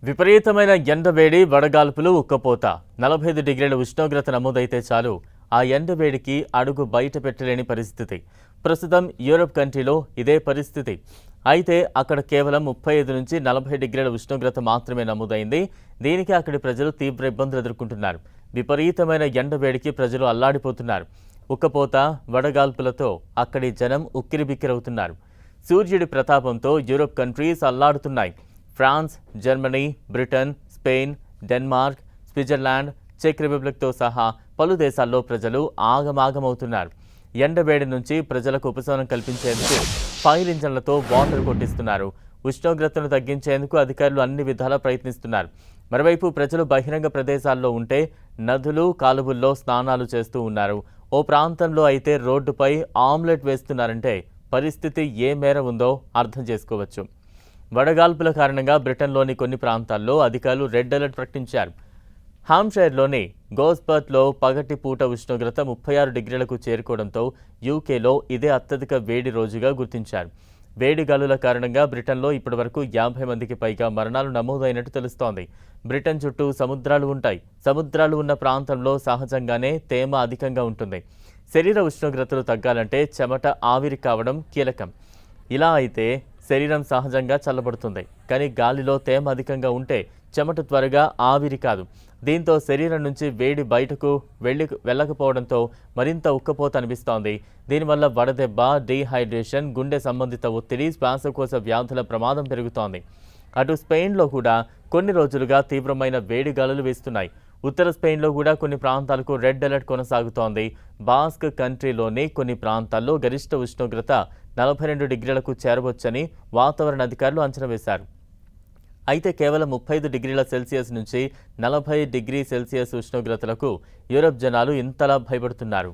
విపరీతమైన ఎండవేడి వడగాల్పులు ఉక్కపోత 45 డిగ్రీల ఉష్ణోగ్రత నమోదైతే చాలు ఆ ఎండవేడికి అడుగు బయట పెట్టలేని పరిస్థితి. ప్రస్తుతం యూరప్ కంట్రీలో ఇదే పరిస్థితి. అయితే అక్కడ కేవలం 35 నుంచి 40 డిగ్రీల ఉష్ణోగ్రత మాత్రమే నమోదైంది. దీనికి అక్కడి ప్రజలు తీవ్ర ఇబ్బందులు ఎదుర్కొంటున్నారు. విపరీతమైన ఎండవేడికి ప్రజలు అల్లాడిపోతున్నారు. ఉక్కపోత వడగాల్పులతో అక్కడి జనం ఉక్కిరిబిక్కిరవుతున్నారు. సూర్యుడి ప్రతాపంతో యూరప్ కంట్రీస్ అల్లాడుతున్నాయి. France, Germany, Britain, Spain, Denmark, Switzerland, చెక్ రిపబ్లిక్తో సహా పలు దేశాల్లో ప్రజలు ఆగమాగమవుతున్నారు. ఎండవేడి నుంచి ప్రజలకు ఉపశమనం కల్పించేందుకు ఫైర్ ఇంజన్లతో వాటర్ కొట్టిస్తున్నారు. ఉష్ణోగ్రతను తగ్గించేందుకు అధికారులు అన్ని విధాలా ప్రయత్నిస్తున్నారు. మరోవైపు ప్రజలు బహిరంగ ప్రదేశాల్లో ఉంటే నదులు, కాలువల్లో స్నానాలు చేస్తూ ఉన్నారు. ఓ ప్రాంతంలో అయితే రోడ్డుపై ఆమ్లెట్ వేస్తున్నారంటే పరిస్థితి ఏ మేర ఉందో అర్థం చేసుకోవచ్చు. వడగాల్పుల కారణంగా బ్రిటన్లోని కొన్ని ప్రాంతాల్లో అధికారులు రెడ్ అలర్ట్ ప్రకటించారు. హాంషైర్లోని గోస్బర్త్లో పగటి పూట ఉష్ణోగ్రత 36 డిగ్రీలకు చేరుకోవడంతో యూకేలో ఇదే అత్యధిక వేడి రోజుగా గుర్తించారు. వేడి గాలుల కారణంగా బ్రిటన్లో ఇప్పటివరకు 50 మందికి పైగా మరణాలు నమోదైనట్టు తెలుస్తోంది. బ్రిటన్ చుట్టూ సముద్రాలు ఉంటాయి. సముద్రాలు ఉన్న ప్రాంతంలో సహజంగానే తేమ అధికంగా ఉంటుంది. శరీర ఉష్ణోగ్రతలు తగ్గాలంటే చెమట ఆవిరి కావడం కీలకం. ఇలా అయితే శరీరం సహజంగా చల్లబడుతుంది. కానీ గాలిలో తేమ అధికంగా ఉంటే చెమట త్వరగా ఆవిరి కాదు. దీంతో శరీరం నుంచి వేడి బయటకు వెళ్ళకపోవడంతో మరింత ఉక్కపోత అనిపిస్తోంది. దీనివల్ల వడదెబ్బ, డీహైడ్రేషన్, గుండె సంబంధిత ఒత్తిడి, శ్వాసకోశ వ్యాధుల ప్రమాదం పెరుగుతోంది. అటు స్పెయిన్లో కూడా కొన్ని రోజులుగా తీవ్రమైన వేడి గాలులు వీస్తున్నాయి. ఉత్తర స్పెయిన్లో కూడా కొన్ని ప్రాంతాలకు రెడ్ అలర్ట్ కొనసాగుతోంది. బాస్క్ కంట్రీలోని కొన్ని ప్రాంతాల్లో గరిష్ట ఉష్ణోగ్రత 42 డిగ్రీలకు చేరవచ్చని వాతావరణ అధికారులు అంచనా వేశారు. అయితే కేవలం 35 డిగ్రీల సెల్సియస్ నుంచి 40 డిగ్రీ సెల్సియస్ ఉష్ణోగ్రతలకు యూరప్ జనాలు ఇంతలా భయపడుతున్నారు.